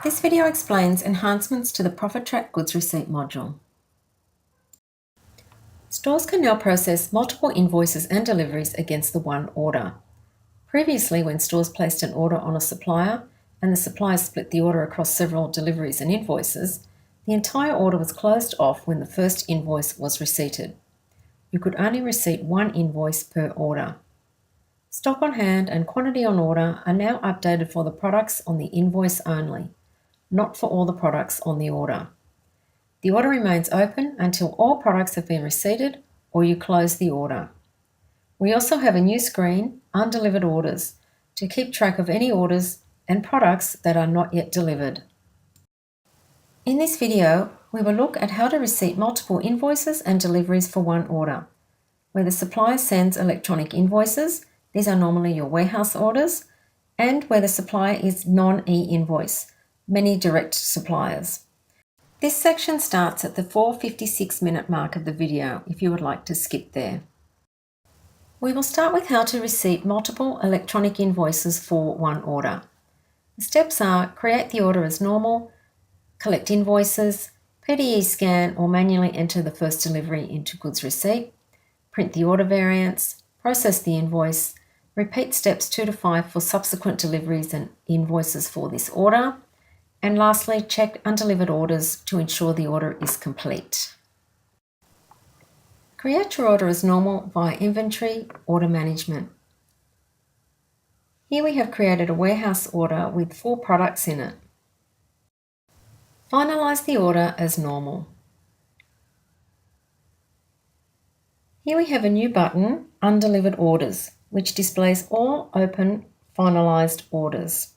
This video explains enhancements to the Profit Track Goods Receipt module. Stores can now process multiple invoices and deliveries against the one order. Previously, when stores placed an order on a supplier and the supplier split the order across several deliveries and invoices, the entire order was closed off when the first invoice was receipted. You could only receipt one invoice per order. Stock on hand and quantity on order are now updated for the products on the invoice only, not for all the products on the order. The order remains open until all products have been receipted or you close the order. We also have a new screen, Undelivered Orders, to keep track of any orders and products that are not yet delivered. In this video, we will look at how to receipt multiple invoices and deliveries for one order. Where the supplier sends electronic invoices, these are normally your warehouse orders, and where the supplier is non-e-invoice, many direct suppliers. This section starts at the 4:56-minute mark of the video if you would like to skip there. We will start with how to receipt multiple electronic invoices for one order. The steps are create the order as normal, collect invoices, PDE scan or manually enter the first delivery into goods receipt, print the order variance, process the invoice, repeat steps 2 to 5 for subsequent deliveries and invoices for this order, and lastly, check undelivered orders to ensure the order is complete. Create your order as normal via Inventory, Order Management. Here we have created a warehouse order with 4 products in it. Finalize the order as normal. Here we have a new button, Undelivered Orders, which displays all open, finalized orders.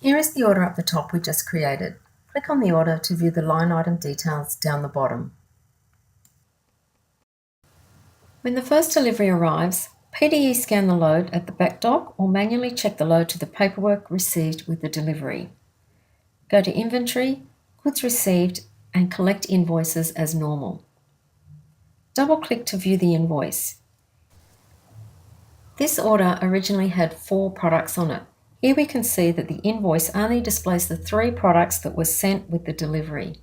Here is the order up the top we just created. Click on the order to view the line item details down the bottom. When the first delivery arrives, PDE scan the load at the back dock or manually check the load to the paperwork received with the delivery. Go to Inventory, Goods Received, and collect invoices as normal. Double-click to view the invoice. This order originally had 4 products on it. Here we can see that the invoice only displays the 3 products that were sent with the delivery.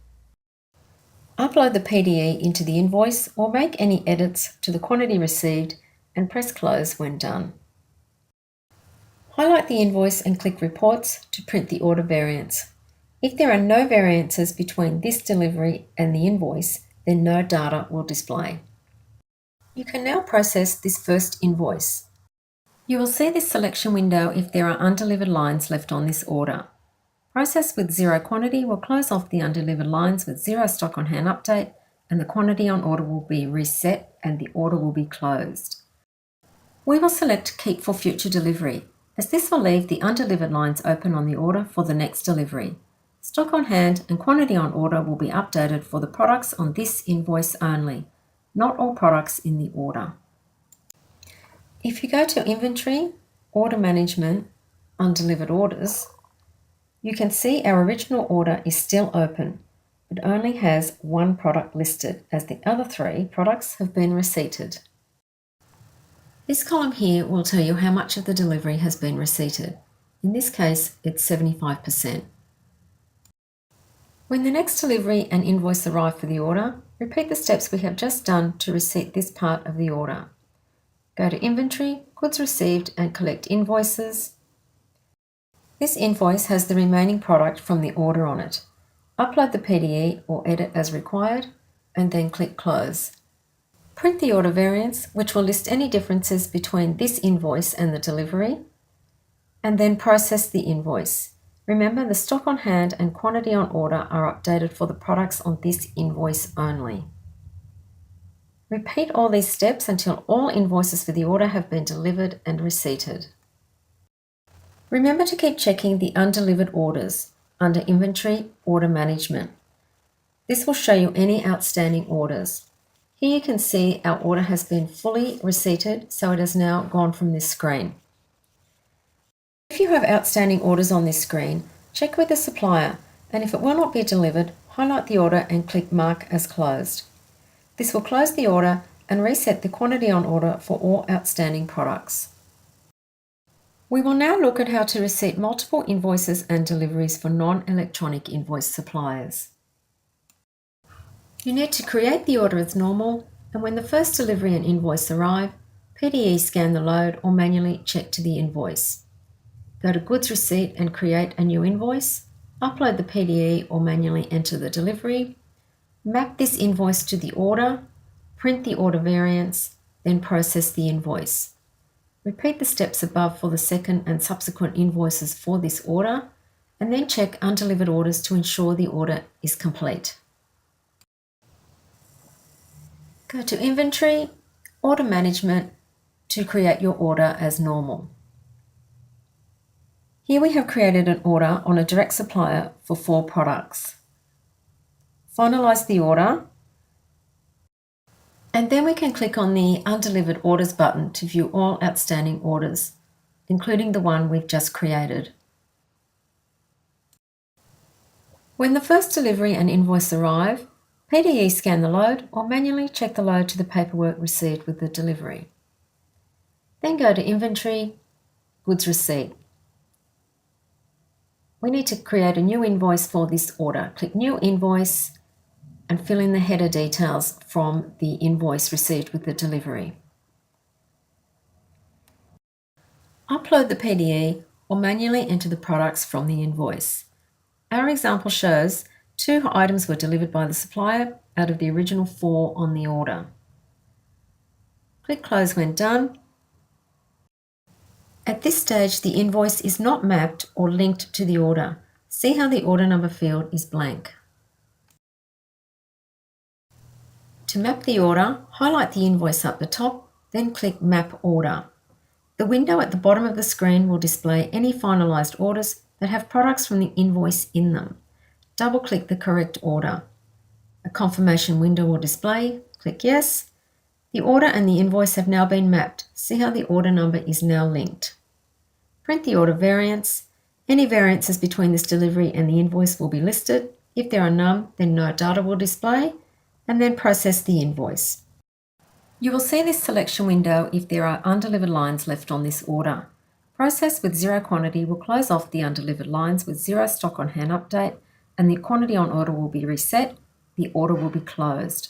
Upload the PDE into the invoice or make any edits to the quantity received and press close when done. Highlight the invoice and click Reports to print the order variance. If there are no variances between this delivery and the invoice, then no data will display. You can now process this first invoice. You will see this selection window if there are undelivered lines left on this order. Process with 0 quantity will close off the undelivered lines with 0 stock on hand update, and the quantity on order will be reset and the order will be closed. We will select Keep for future delivery, as this will leave the undelivered lines open on the order for the next delivery. Stock on hand and quantity on order will be updated for the products on this invoice only, not all products in the order. If you go to Inventory, Order Management, Undelivered Orders, you can see our original order is still open, but only has 1 product listed as the other 3 products have been receipted. This column here will tell you how much of the delivery has been receipted. In this case, it's 75%. When the next delivery and invoice arrive for the order, repeat the steps we have just done to receipt this part of the order. Go to Inventory, Goods Received, and collect invoices. This invoice has the remaining product from the order on it. Upload the PDE or edit as required, and then click Close. Print the order variance, which will list any differences between this invoice and the delivery, and then process the invoice. Remember, the stock on hand and quantity on order are updated for the products on this invoice only. Repeat all these steps until all invoices for the order have been delivered and receipted. Remember to keep checking the undelivered orders under Inventory, Order Management. This will show you any outstanding orders. Here you can see our order has been fully receipted, so it has now gone from this screen. If you have outstanding orders on this screen, check with the supplier, and if it will not be delivered, highlight the order and click Mark as Closed. This will close the order and reset the quantity on order for all outstanding products. We will now look at how to receipt multiple invoices and deliveries for non-electronic invoice suppliers. You need to create the order as normal, and when the first delivery and invoice arrive, PDE scan the load or manually check to the invoice. Go to Goods Receipt and create a new invoice, upload the PDE or manually enter the delivery, map this invoice to the order, print the order variance, then process the invoice. Repeat the steps above for the second and subsequent invoices for this order, and then check undelivered orders to ensure the order is complete. Go to Inventory, Order Management to create your order as normal. Here we have created an order on a direct supplier for 4 products. Finalise the order, and then we can click on the Undelivered Orders button to view all outstanding orders, including the one we've just created. When the first delivery and invoice arrive, PDE scan the load or manually check the load to the paperwork received with the delivery. Then go to Inventory, Goods Receipt. We need to create a new invoice for this order. Click New Invoice and fill in the header details from the invoice received with the delivery. Upload the PDE or manually enter the products from the invoice. Our example shows 2 items were delivered by the supplier out of the original 4 on the order. Click Close when done. At this stage, the invoice is not mapped or linked to the order. See how the order number field is blank. To map the order, highlight the invoice up the top, then click Map Order. The window at the bottom of the screen will display any finalised orders that have products from the invoice in them. Double-click the correct order. A confirmation window will display. Click Yes. The order and the invoice have now been mapped. See how the order number is now linked. Print the order variance. Any variances between this delivery and the invoice will be listed. If there are none, then no data will display, and then process the invoice. You will see this selection window if there are undelivered lines left on this order. Process with 0 quantity will close off the undelivered lines with 0 stock on hand update, and the quantity on order will be reset. The order will be closed.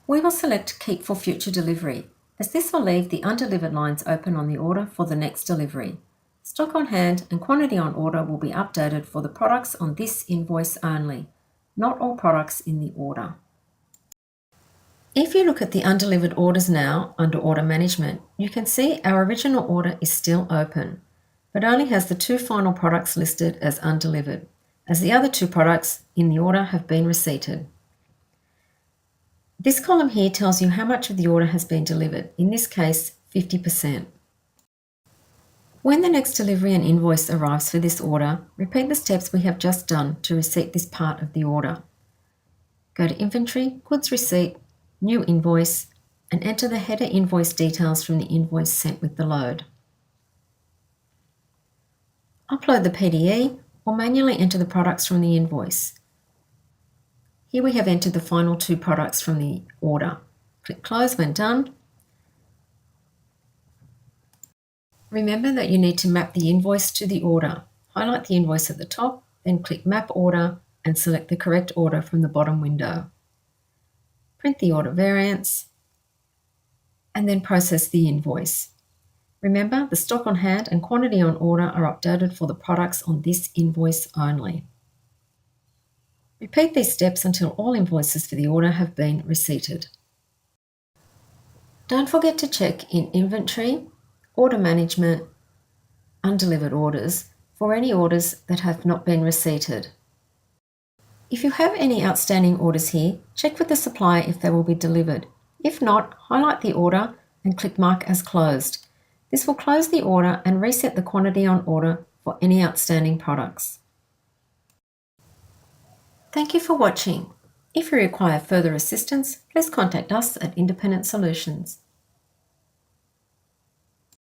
We will select Keep for future delivery, as this will leave the undelivered lines open on the order for the next delivery. Stock on hand and quantity on order will be updated for the products on this invoice only, not all products in the order. If you look at the undelivered orders now under Order Management, you can see our original order is still open, but only has the 2 final products listed as undelivered, as the other 2 products in the order have been receipted. This column here tells you how much of the order has been delivered, in this case 50%. When the next delivery and invoice arrives for this order, repeat the steps we have just done to receipt this part of the order. Go to Inventory, Goods Receipt, New Invoice, and enter the header invoice details from the invoice sent with the load. Upload the PDE or manually enter the products from the invoice. Here we have entered the final 2 products from the order. Click Close when done. Remember that you need to map the invoice to the order. Highlight the invoice at the top, then click Map Order and select the correct order from the bottom window. Print the order variance, and then process the invoice. Remember, the stock on hand and quantity on order are updated for the products on this invoice only. Repeat these steps until all invoices for the order have been receipted. Don't forget to check in Inventory, Order Management, Undelivered Orders for any orders that have not been receipted. If you have any outstanding orders here, check with the supplier if they will be delivered. If not, highlight the order and click Mark as Closed. This will close the order and reset the quantity on order for any outstanding products. Thank you for watching. If you require further assistance, please contact us at Independent Solutions.